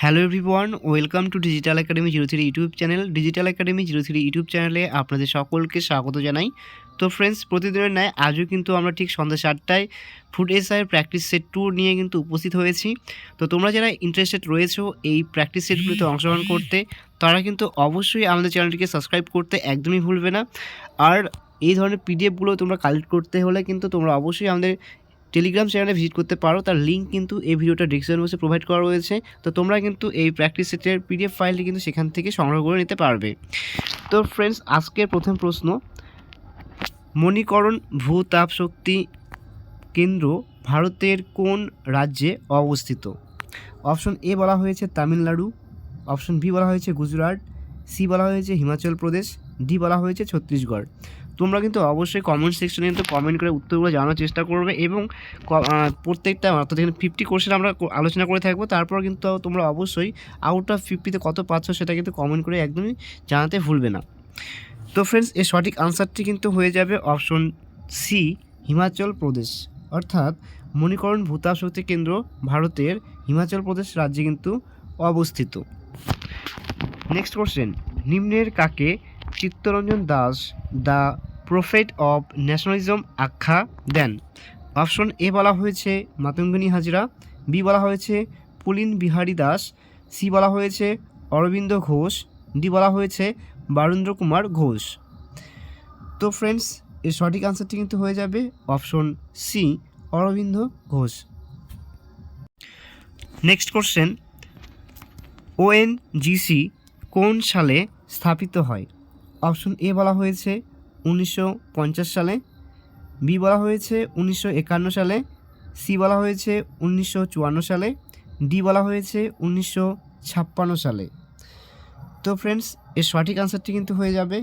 Hello everyone, welcome to digital academy 03 YouTube channel. Digital academy 03 YouTube চ্যানেলে আপনাদের সকলকে স্বাগত জানাই। তো ফ্রেন্ডস, প্রতিদিনের ন্যায় আজও কিন্তু আমরা ঠিক সন্ধ্যা 7টায় ফুড এসআইয়ের প্র্যাকটিস সেট 2 নিয়ে কিন্তু উপস্থিত হয়েছি। তো তোমরা যারা ইন্টারেস্টেড রয়েছো এই প্র্যাকটিস সেটগুলিতে অংশগ্রহণ করতে, তারা কিন্তু অবশ্যই আমাদের চ্যানেলটিকে সাবস্ক্রাইব করতে একদমই ভুলবে না। আর এই ধরনের পিডিএফগুলো তোমরা কালেক্ট করতে হলে কিন্তু তোমরা অবশ্যই আমাদের টেলিগ্রাম চ্যানেলে ভিজিট করতে পারো। তার লিঙ্ক কিন্তু এই ভিডিওটা ডিসক্রিপশন বক্সে প্রোভাইড করা রয়েছে। তো তোমরা কিন্তু এই প্র্যাকটিস সেটের পিডিএফ ফাইলটি কিন্তু সেখান থেকে সংগ্রহ করে নিতে পারবে। তো ফ্রেন্ডস, আজকের প্রথম প্রশ্ন, মণিকরণ ভূতাপ শক্তি কেন্দ্র ভারতের কোন রাজ্যে অবস্থিত? অপশন এ বলা হয়েছে তামিলনাড়ু, অপশন বি বলা হয়েছে গুজরাট, সি বলা হয়েছে হিমাচল প্রদেশ, ডি বলা হয়েছে ছত্তিশগড়। তোমরা কিন্তু অবশ্যই কমেন্ট সেকশনে কিন্তু কমেন্ট করে উত্তরগুলো জানার চেষ্টা করবে এবং প্রত্যেকটা অর্থাৎ এখানে 50 কোশ্চেন আমরা আলোচনা করে থাকবো। তারপর কিন্তু তোমরা অবশ্যই আউট অফ 50-তে কত পাচ্ছ সেটা কিন্তু কমেন্ট করে একদমই জানাতে ভুলবে না। তো ফ্রেন্ডস, এর সঠিক আনসারটি কিন্তু হয়ে যাবে অপশন সি, হিমাচল প্রদেশ। অর্থাৎ মণিকরণ ভূতাপ শক্তি কেন্দ্র ভারতের হিমাচল প্রদেশ রাজ্যে কিন্তু অবস্থিত। নেক্সট কোশ্চেন, নিম্নের কাকে Chittaranjan Das the prophet of nationalism আখ্যা দেন? অপশন এ বলা হয়েছে মাতঙ্গিনী হাজরা, বি বলা হয়েছে পুলিন বিহারী দাস, সি বলা হয়েছে অরবিন্দ ঘোষ, ডি বলা হয়েছে বারুন্দ্র কুমার ঘোষ। তো ফ্রেন্ডস, এর সঠিক আনসারটি কিন্তু হয়ে যাবে option C, Aurobindo Ghosh. Next question, ONGC কোন সালে স্থাপিত হয়? অপশন এ বলা হয়েছে 1950 সালে, বি বলা হয়েছে 1951 সালে, সি বলা হয়েছে 1954 সালে, ডি বলা হয়েছে 1956 সালে। তো ফ্রেন্ডস, এর সঠিক আনসারটি কিন্তু হয়ে যাবে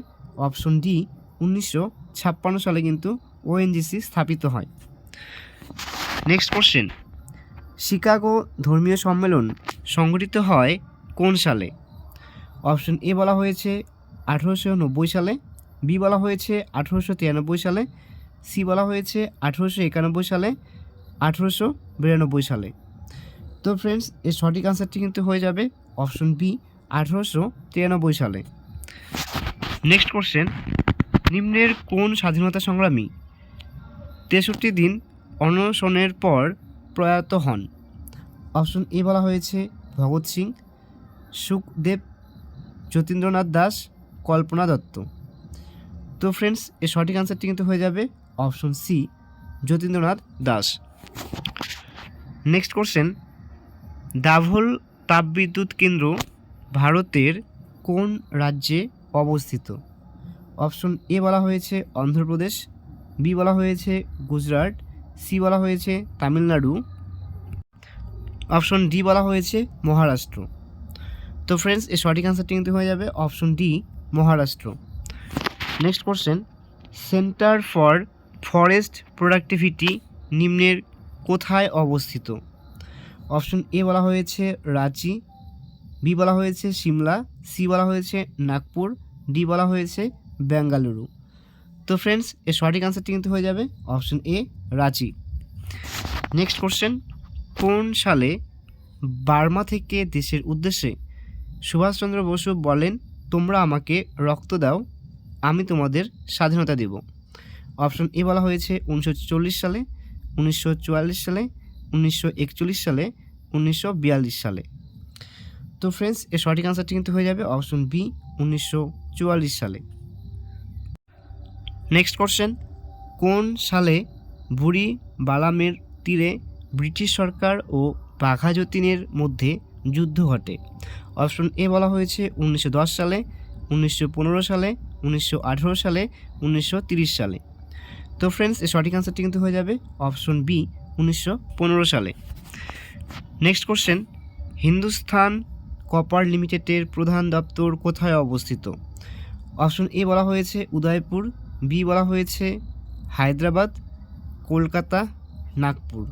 অপশন ডি, 1956 সালে কিন্তু ওএনজিসি স্থাপিত হয়। নেক্সট কোশ্চেন, শিকাগো ধর্মীয় সম্মেলন সংগঠিত হয় কোন সালে? অপশন এ বলা হয়েছে 1890 সালে, বি বলা হয়েছে 1893 সালে, সি বলা হয়েছে 1891 সালে, 1892 সালে। তো ফ্রেন্ডস, এর সঠিক আনসারটি কিন্তু হয়ে যাবে অপশন বি, 1893 সালে। নেক্সট কোশ্চেন, নিম্নের কোন স্বাধীনতা সংগ্রামী 63 দিন অনশনের পর প্রয়াত হন? অপশন এ বলা হয়েছে ভগৎ সিং, সুখদেব, যতীন্দ্রনাথ দাস, কল্পনা দত্ত। তো ফ্রেন্ডস, এর সঠিক আনসারটি কিন্তু হয়ে যাবে option C, Jatindranath Das. Next question, Dabhol তাপবিদ্যুৎ কেন্দ্র ভারতের কোন রাজ্যে অবস্থিত? অপশন এ বলা হয়েছে অন্ধ্রপ্রদেশ, বি বলা হয়েছে গুজরাট, সি বলা হয়েছে তামিলনাড়ু, অপশন ডি বলা হয়েছে মহারাষ্ট্র। তো ফ্রেন্ডস, এর সঠিক আনসারটি কিন্তু হয়ে যাবে option D, Maharashtra. Next question, centre for forest productivity নিম্নের কোথায় অবস্থিত? অপশন এ বলা হয়েছে রাঁচি, বি বলা হয়েছে সিমলা, সি বলা হয়েছে নাগপুর, ডি বলা হয়েছে বেঙ্গালুরু। তো ফ্রেন্ডস, এর সঠিক আনসারটি কিন্তু হয়ে যাবে অপশন এ, রাঁচি। নেক্সট কোশ্চেন, কোন সালে বার্মা থেকে দেশের উদ্দেশ্যে সুভাষচন্দ্র বসু বলেন, তোমরা আমাকে রক্ত দাও, আমি তোমাদের স্বাধীনতা দেব? অপশন এ বলা হয়েছে 1940 সালে, 1944 সালে, 1941 সালে, 1942 সালে। তো ফ্রেন্ডস, এর সঠিক আনসারটি কিন্তু হয়ে যাবে অপশন বি, 1944 সালে। নেক্সট কোশ্চেন, কোন সালে বুড়ি বালামের তীরে ব্রিটিশ সরকার ও বাঘা যতীনের মধ্যে যুদ্ধ ঘটে? অপশন এ বলা হয়েছে 1910 সালে, 1915 সালে, 1918 সালে, 1930 সালে। তো ফ্রেন্ডস, এর সঠিক আনসারটি কিন্তু হয়ে যাবে অপশন বি, 1915 সালে। নেক্সট কোশ্চেন, হিন্দুস্তান কপার লিমিটেডের প্রধান দপ্তর কোথায় অবস্থিত? অপশন এ বলা হয়েছে উদয়পুর, বি বলা হয়েছে হায়দ্রাবাদ, কলকাতা, নাগপুর।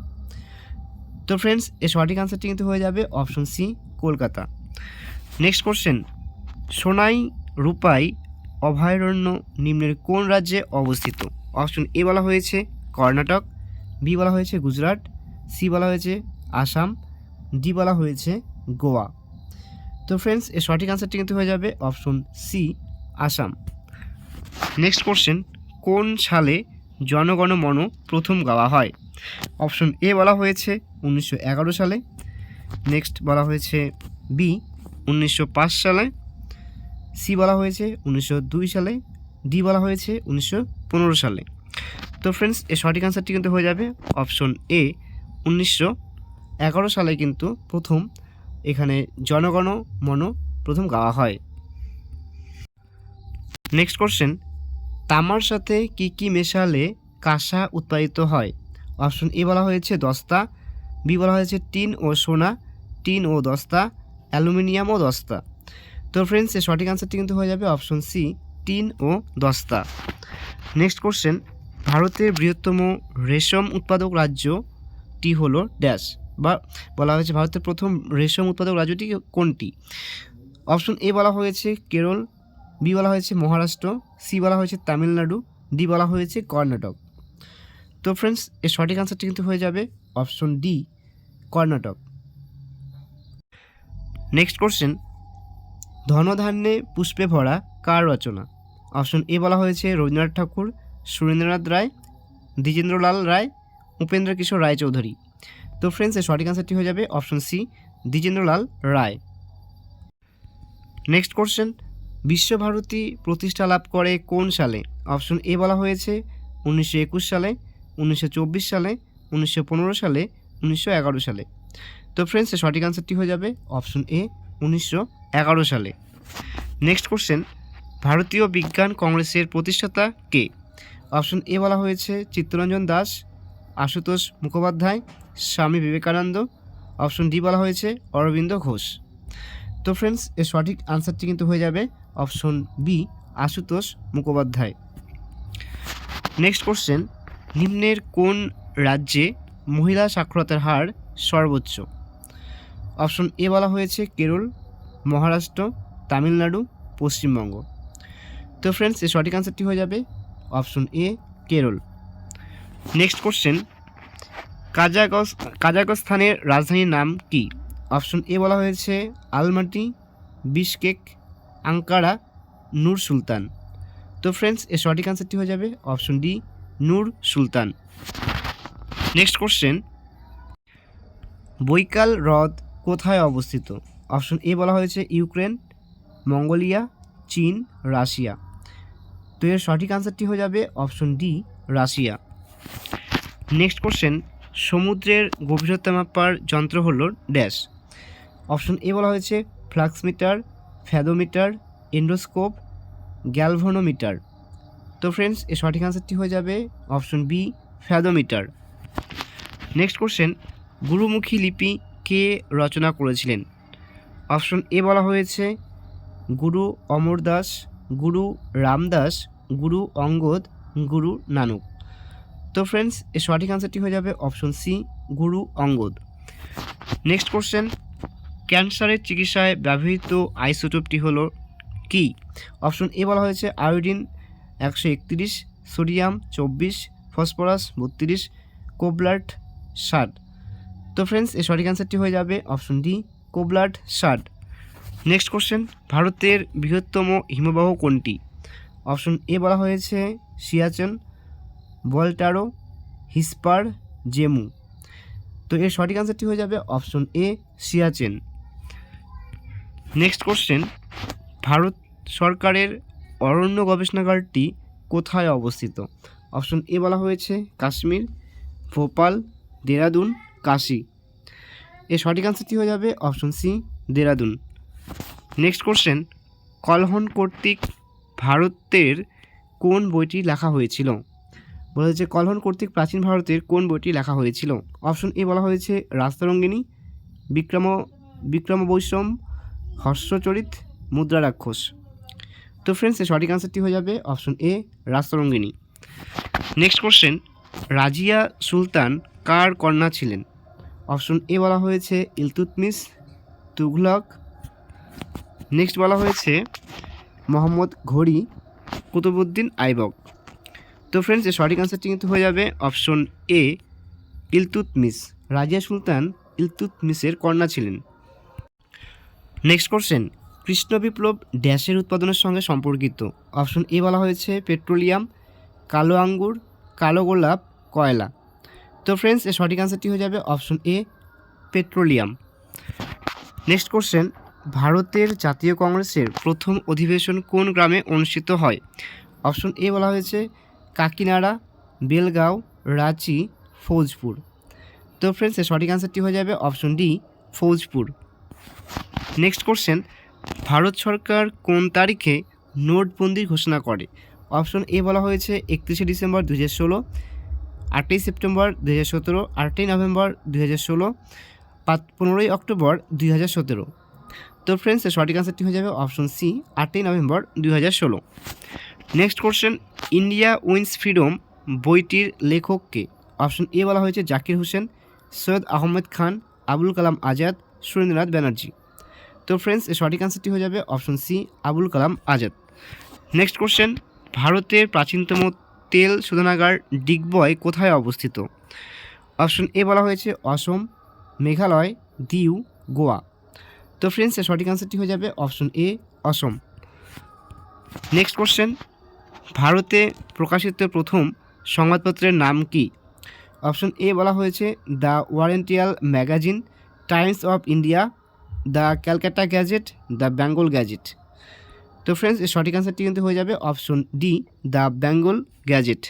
তো ফ্রেন্ডস, এর সঠিক আনসারটি কিন্তু হয়ে যাবে option C, Kolkata. Next question, Sonai Rupai অভয়ারণ্য নিম্নের কোন রাজ্যে অবস্থিত? অপশন এ বলা হয়েছে কর্ণাটক, বি বলা হয়েছে গুজরাট, সি বলা হয়েছে আসাম, ডি বলা হয়েছে গোয়া। তো ফ্রেন্ডস এর সঠিক আনসারটি কিন্তু হয়ে যাবে option C Assam. Next question, কোন সালে জনগণ মন প্রথম গাওয়া হয়? অপশন এ বলা হয়েছে 1911 সালে, নেক্সট বলা হয়েছে বি 1905 সালে, সি বলা হয়েছে 1902 সালে, ডি বলা হয়েছে 1915 সালে। তো ফ্রেন্ডস এর সঠিক আনসারটি কিন্তু হয়ে যাবে অপশন এ 1911 সালে কিন্তু প্রথম এখানে জনগণ মন প্রথম গাওয়া হয়। নেক্সট কোশ্চেন, তামার সাথে কি কি মেশালে কাঁসা উৎপাদিত হয়? অপশন এ বলা হয়েছে দস্তা, বি বলা হয়েছে টিন ও সোনা, টিন ও দস্তা, অ্যালুমিনিয়াম ও দস্তা। তো ফ্রেন্ডস এর সঠিক আনসারটি কিন্তু হয়ে যাবে অপশন সি টিন ও দস্তা। নেক্সট কোশ্চেন, ভারতের বৃহত্তম রেশম উৎপাদক রাজ্যটি হলো ড্যাশ, বা বলা হয়েছে ভারতের প্রথম রেশম উৎপাদক রাজ্যটি কোনটি? অপশন এ বলা হয়েছে কেরল, বি বলা হয়েছে মহারাষ্ট্র, সি বলা হয়েছে তামিলনাড়ু, ডি বলা হয়েছে কর্ণাটক। তো ফ্রেন্ডস এর সঠিক আনসারটি কিন্তু হয়ে যাবে option D Karnataka. Next question, ধনধান্যে পুষ্পে ভরা কার রচনা? অপশন এ বলা হয়েছে রবীন্দ্রনাথ ঠাকুর, সুরেন্দ্রনাথ রায়, দ্বিজেন্দ্রলাল রায়, উপেন্দ্র কিশোর রায়চৌধুরী। তো ফ্রেন্ডস এর সঠিক আনসারটি হয়ে যাবে অপশন সি দ্বিজেন্দ্রলাল রায়। নেক্সট কোশ্চেন, বিশ্বভারতী প্রতিষ্ঠা লাভ করে কোন সালে? অপশন এ বলা হয়েছে 1921 সালে, 1924 সালে, 1915 সালে, 1911 সালে। তো ফ্রেন্ডস এর সঠিক আনসারটি হয়ে যাবে অপশন এ 1911 সালে। নেক্সট কোশ্চেন, ভারতীয় বিজ্ঞান কংগ্রেসের প্রতিষ্ঠাতা কে? অপশন এ বলা হয়েছে চিত্তরঞ্জন দাস, আশুতোষ মুখোপাধ্যায়, স্বামী বিবেকানন্দ, অপশন ডি বলা হয়েছে অরবিন্দ ঘোষ। তো ফ্রেন্ডস এর সঠিক আনসারটি কিন্তু হয়ে যাবে option B Ashutosh Mukhopadhyay. Next question, নিম্নের কোন রাজ্যে মহিলা সাক্ষরতার হার সর্বোচ্চ? অপশন এ বলা হয়েছে কেরল, মহারাষ্ট্র, তামিলনাড়ু, পশ্চিমবঙ্গ। তো ফ্রেন্ডস এর সঠিক আনসারটি হয়ে যাবে option A Kerala. Next question, কাজাখস্তানের রাজধানীর নাম কি? অপশন এ বলা হয়েছে আলমাটি, বিশকেক, আঙ্কারা, নূর সুলতান। তো ফ্রেন্ডস এর সঠিক আনসারটি হয়ে যাবে অপশন ডি নূর সুলতান। নেক্সট কোশ্চেন, বৈকাল হ্রদ কোথায় অবস্থিত? অপশন এ বলা হয়েছে ইউক্রেন, মঙ্গোলিয়া, চীন, রাশিয়া। তো এর সঠিক আনসারটি হয়ে যাবে option D Russia. Next question, সমুদ্রের গভীরতা মাপার যন্ত্র হলো ড্যাশ। অপশন এ বলা হয়েছে ফ্লাক্সমিটার, ফ্যাদোমিটার, এন্ডোস্কোপ, গ্যালভানোমিটার। তো ফ্রেন্ডস এর সঠিক আনসারটি হয়ে যাবে option B fathometer. Next question, Gurmukhi লিপি কে রচনা করেছিলেন? অপশন এ বলা হয়েছে গুরু অমর দাস, গুরু রামদাস, গুরু অঙ্গদ, গুরু নানক। তো ফ্রেন্ডস এর সঠিক আনসারটি হয়ে যাবে অপশন সি গুরু অঙ্গদ। নেক্সট কোশ্চেন, ক্যান্সারের চিকিৎসায় ব্যবহৃত আইসোটোপটি হলো কি? অপশন এ বলা হয়েছে আয়োডিন 131, সোডিয়াম 24, ফসফরাস 32, কোবলার্ট 60। তো ফ্রেন্ডস এর সঠিক অ্যান্সারটি হয়ে যাবে অপশন ডি কোবলার্ট 60। নেক্সট কোশ্চেন, ভারতের বৃহত্তম হিমবাহ কোনটি? অপশন এ বলা হয়েছে সিয়াচেন, বলটারো, হিসপার, জেমু। তো এর সঠিক অ্যান্সারটি হয়ে যাবে অপশন এ সিয়াচেন। নেক্সট কোশ্চেন, ভারত সরকারের অরণ্য গবেষণাগারটি কোথায় অবস্থিত? অপশন এ বলা হয়েছে কাশ্মীর, ভোপাল, দেরাদুন, কাশী। এর সঠিক অ্যান্সারটি হয়ে যাবে option C Dehradun. Next question, Kalhana কর্তৃক ভারতের কোন বইটি লেখা হয়েছিল? বলা হয়েছে কলহন কর্তৃক প্রাচীন ভারতের কোন বইটি লেখা হয়েছিল? অপশন এ বলা হয়েছে রাস্তরঙ্গিনী, বিক্রম বৈষম, হর্ষচরিত, মুদ্রা রাক্ষস। তো ফ্রেন্ডস এর সঠিক অ্যান্সারটি হয়ে যাবে অপশন এ রাস্তরঙ্গিনী। নেক্সট কোশ্চেন, রাজিয়া সুলতান কার কন্যা ছিলেন? অপশন এ বলা হয়েছে ইলতুৎমিশ, তুঘলক। নেক্সট বলা হয়েছে মোহাম্মদ ঘড়ি, কুতুবউদ্দিন আইবক। তো ফ্রেন্ডস এর সঠিক অ্যান্সারটি কিন্তু হয়ে যাবে অপশন এ ইলতুৎমিশ। রাজিয়া সুলতান ইলতুৎমিশের কন্যা ছিলেন। নেক্সট কোশ্চেন, কৃষ্ণ বিপ্লব ড্যাশের উৎপাদনের সঙ্গে সম্পর্কিত? অপশন এ বলা হয়েছে পেট্রোলিয়াম, কালো আঙ্গুর, কালো গোলাপ, কয়লা। তো ফ্রেন্ডস এর সঠিক অ্যান্সারটি হয়ে যাবে অপশন এ পেট্রোলিয়াম। নেক্সট কোশ্চেন, ভারতের জাতীয় কংগ্রেসের প্রথম অধিবেশন কোন গ্রামে অনুষ্ঠিত হয়? অপশন এ বলা হয়েছে কাকিনাড়া, বেলগাঁও, রাঁচি, ফৌজপুর। তো ফ্রেন্ডস এর সঠিক অ্যান্সারটি হয়ে যাবে option D Faujpur. Next question, Bharat সরকার কোন তারিখে নোটবন্দির ঘোষণা করে? অপশন এ বলা হয়েছে 31শে ডিসেম্বর 2016, 8ই সেপ্টেম্বর 2017, 8ই নভেম্বর 2016, 15ই অক্টোবর 2017। তো ফ্রেন্ডস এর সঠিক অ্যান্সারটি হয়ে যাবে অপশন সি 8ই নভেম্বর 2016। Next question, India wins freedom বইটির লেখককে? অপশন এ বলা হয়েছে জাকির হোসেন, সৈয়দ আহমেদ খান, আবুল কালাম আজাদ, সুরেন্দ্রনাথ ব্যানার্জি। তো ফ্রেন্ডস এর সঠিক অ্যান্সারটি হয়ে যাবে option C Abul Kalam Azad. Next question, ভারতের প্রাচীনতম তেল শোধনাগার ডিগবয় কোথায় অবস্থিত? অপশন এ বলা হয়েছে অসম, মেঘালয়, দিউ, গোয়া। তো ফ্রেন্ডস এর সঠিক অ্যান্সারটি হয়ে যাবে অপশন এ অসম। নেক্সট কোশ্চেন, ভারতে প্রকাশিত প্রথম সংবাদপত্রের নাম কি? অপশন এ বলা হয়েছে the Oriental Magazine, Times of India, the Calcutta Gazette, the Bengal Gazette. তো ফ্রেন্ডস এর সঠিক অ্যান্সারটি কিন্তু হয়ে যাবে option D the Bengal Gazette.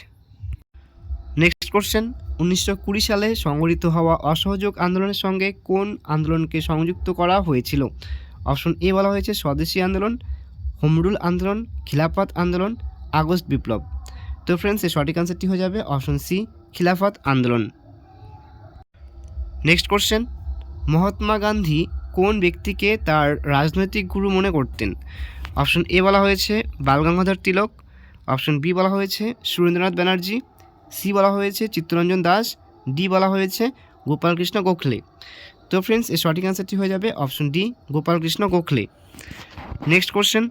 Next question, 1920 সালে সংগঠিত হওয়া অসহযোগ আন্দোলনের সঙ্গে কোন আন্দোলনকে সংযুক্ত করা হয়েছিল? অপশন এ বলা হয়েছে স্বদেশী আন্দোলন, হোম রুল আন্দোলন, খিলাফত আন্দোলন, আগস্ট বিপ্লব। তো ফ্রেন্ডস এর সঠিক অ্যান্সারটি হয়ে যাবে অপশন সি খিলাফত আন্দোলন। নেক্সট কোশ্চেন, মহাত্মা গান্ধী কোন ব্যক্তিকে তার রাজনৈতিক গুরু মনে করতেন? অপশন এ বলা হয়েছে বালগঙ্গাধর তিলক, অপশন বি বলা হয়েছে সুরেন্দ্রনাথ ব্যানার্জি, সি বলা হয়েছে চিত্তরঞ্জন দাস, ডি বলা হয়েছে গোপালকৃষ্ণ গোখলে। তো ফ্রেন্ডস এর সঠিক অ্যান্সারটি হয়ে যাবে option D Gopal Krishna Gokhale. Next question,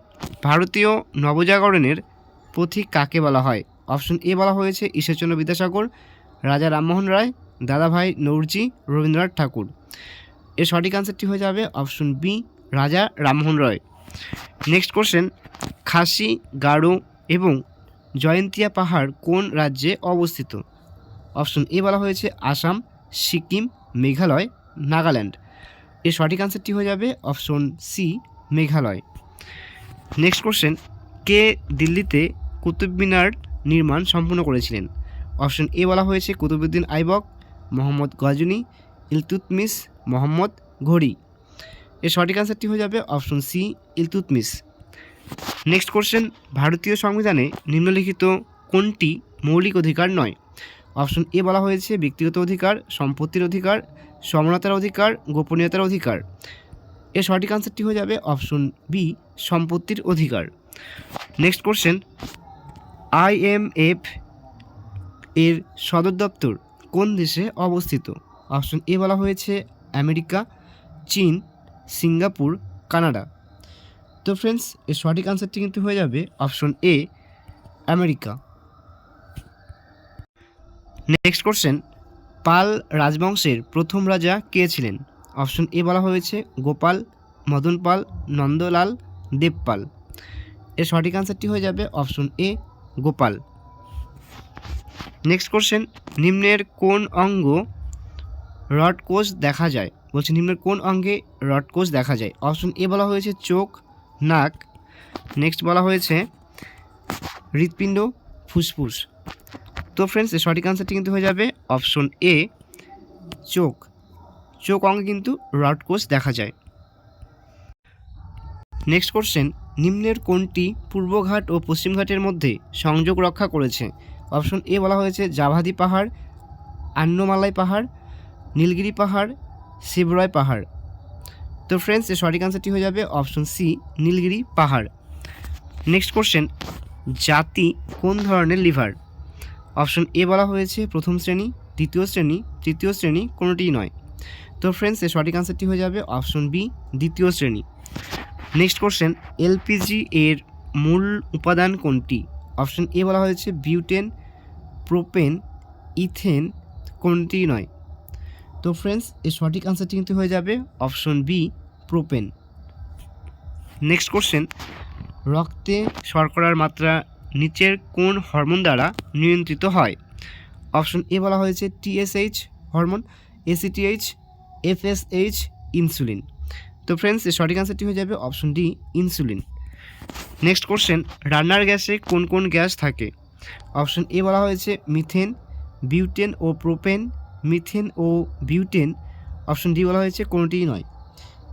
ভারতীয় নবজাগরণের পথিক কাকে বলা হয়? অপশন এ বলা হয়েছে ঈশ্বরচন্দ্র বিদ্যাসাগর, রাজা রামমোহন রায়, দাদাভাই নৌরজি, রবীন্দ্রনাথ ঠাকুর। এর সঠিক অ্যান্সারটি হয়ে যাবে অপশন বি রাজা রামমোহন রায়। নেক্সট কোশ্চেন, খাসি, গারো এবং জয়ন্তিয়া পাহাড় কোন রাজ্যে অবস্থিত? অপশন এ বলা হয়েছে আসাম, সিকিম, মেঘালয়, নাগাল্যান্ড। এর সঠিক অ্যান্সারটি হয়ে যাবে option C Meghalaya. Next question, কে দিল্লিতে কুতুব মিনার নির্মাণ সম্পূর্ণ করেছিলেন? অপশন এ বলা হয়েছে কুতুবুদ্দিন আইবক, মোহাম্মদ গজনী, ইলতুৎমিশ, মোহাম্মদ ঘড়ি। এর সঠিক অ্যান্সারটি হয়ে যাবে option C Iltutmish. Next question, ভারতীয় সংবিধানে নিম্নলিখিত কোনটি মৌলিক অধিকার নয়? অপশন এ বলা হয়েছে ব্যক্তিগত অধিকার, সম্পত্তির অধিকার, সমানতার অধিকার, গোপনীয়তার অধিকার। এর সঠিক অ্যান্সারটি হয়ে যাবে অপশন বি সম্পত্তির অধিকার। নেক্সট কোশ্চেন, IMF এর সদর দপ্তর কোন দেশে অবস্থিত? অপশন এ বলা হয়েছে আমেরিকা, চীন, সিঙ্গাপুর, কানাডা। তো ফ্রেন্ডস এর সঠিক অ্যান্সারটি কিন্তু হয়ে যাবে option A America. Next question, Pala রাজবংশের প্রথম রাজা কে ছিলেন? অপশন এ বলা হয়েছে গোপাল, মদন পাল, নন্দলাল, দেবপাল। এর সঠিক অ্যান্সারটি হয়ে যাবে option A Gopal. Next question, নিম্নের কোন অঙ্গ রড কোষ দেখা যায়? বলছে নিম্নের কোন অঙ্গে রড কোষ দেখা যায়? অপশন এ বলা হয়েছে চোখ, নাক, নেক্সট বলা হয়েছে হৃৎপিণ্ড, ফুসফুস। তো ফ্রেন্ডস এর সঠিক অ্যান্সারটি কিন্তু হয়ে যাবে অপশন এ চোখ। চোখ অঙ্গে কিন্তু রড কোষ দেখা যায়। নেক্সট কোশ্চেন, নিম্নের কোনটি পূর্বঘাট ও পশ্চিমঘাটের মধ্যে সংযোগ রক্ষা করেছে? অপশন এ বলা হয়েছে জাভাদি পাহাড়, আন্নমালাই পাহাড়, নীলগিরি পাহাড়, শিবরয় পাহাড়। তো ফ্রেন্ডস এর সঠিক অ্যান্সারটি হয়ে যাবে অপশন সি নীলগিরি পাহাড়। নেক্সট কোশ্চেন, জাতি কোন ধরনের লিভার? অপশন এ বলা হয়েছে প্রথম শ্রেণী, দ্বিতীয় শ্রেণী, তৃতীয় শ্রেণী, কোনোটিই নয়। তো ফ্রেন্ডস এর সঠিক অ্যান্সারটি হয়ে যাবে অপশন বি দ্বিতীয় শ্রেণী। নেক্সট কোশ্চেন, এলপিজি এর মূল উপাদান কোনটি? অপশন এ বলা হয়েছে বিউটেন, প্রোপেন, ইথেন, কোনটিই নয়। তো ফ্রেন্ডস এর সঠিক অ্যান্সারটি কিন্তু হয়ে যাবে option B propane. Next question, রক্তে শর্করার মাত্রা নিচের কোন হরমোন দ্বারা নিয়ন্ত্রিত হয়? অপশন এ বলা হয়েছে TSH hormone, ACTH, FSH, insulin. তো ফ্রেন্ডস এর সঠিক অ্যান্সারটি হয়ে যাবে option D, insulin. Next question, রান্নার গ্যাসে কোন কোন গ্যাস থাকে? অপশন এ বলা হয়েছে মিথেন, বিউটেন ও প্রোপেন, মিথেন ও বিউটেন। অপশন ডি বলা হয়েছে কোনোটিই নয়।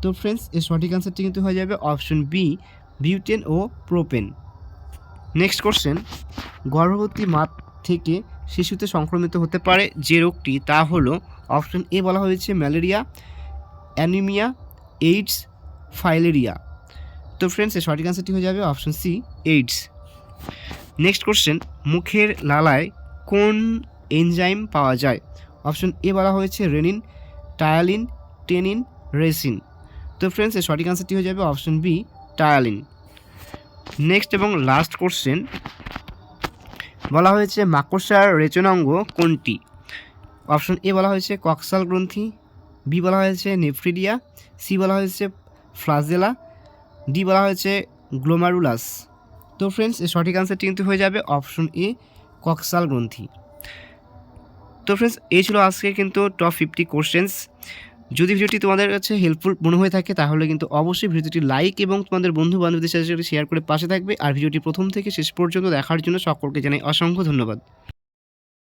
তো ফ্রেন্ডস এর সঠিক অ্যান্সারটি কিন্তু হয়ে যাবে অপশন বি, বিউটেন ও প্রোপেন। নেক্সট কোশ্চেন, গর্ভবতী মা থেকে শিশুতে সংক্রমিত হতে পারে যে রোগটি, তা হলো অপশন এ বলা হয়েছে ম্যালেরিয়া, অ্যানিমিয়া, এইডস, ফাইলেরিয়া। তো ফ্রেন্ডস এর সঠিক অ্যান্সারটি হয়ে যাবে option C, AIDS. Next question, মুখের লালায় কোন এনজাইম পাওয়া যায়? অপশন এ বলা হয়েছে রেনিন, টায়ালিন, টেনিন, রেসিন। তো ফ্রেন্ডস এর সঠিক অ্যান্সারটি হয়ে যাবে অপশন বি, টায়ালিন। নেক্সট এবং লাস্ট কোশ্চেন, বলা হয়েছে মাকড়সার রেচনাঙ্গ কোনটি? অপশন এ বলা হয়েছে কক্সাল গ্রন্থি, বি বলা হয়েছে নেফ্রিডিয়া, সি বলা হয়েছে ফ্লাজেলা, ডি বলা হয়েছে গ্লোমারুলাস। তো ফ্রেন্ডস এর সঠিক অ্যান্সারটি কিন্তু হয়ে যাবে অপশন এ, কক্সাল গ্রন্থি। তো ফ্রেন্ডস এই ছিল আজকে কিন্তু টপ 50 কোশ্চেন্স। যদি ভিডিওটি তোমাদের কাছে হেল্পফুল মনে হয়ে থাকে তাহলে কিন্তু অবশ্যই ভিডিওটি লাইক এবং তোমাদের বন্ধু বান্ধবদের সাথে শেয়ার করে পাশে থাকবে। আর ভিডিওটি প্রথম থেকে শেষ পর্যন্ত দেখার জন্য সকলকে জানাই অসংখ্য ধন্যবাদ।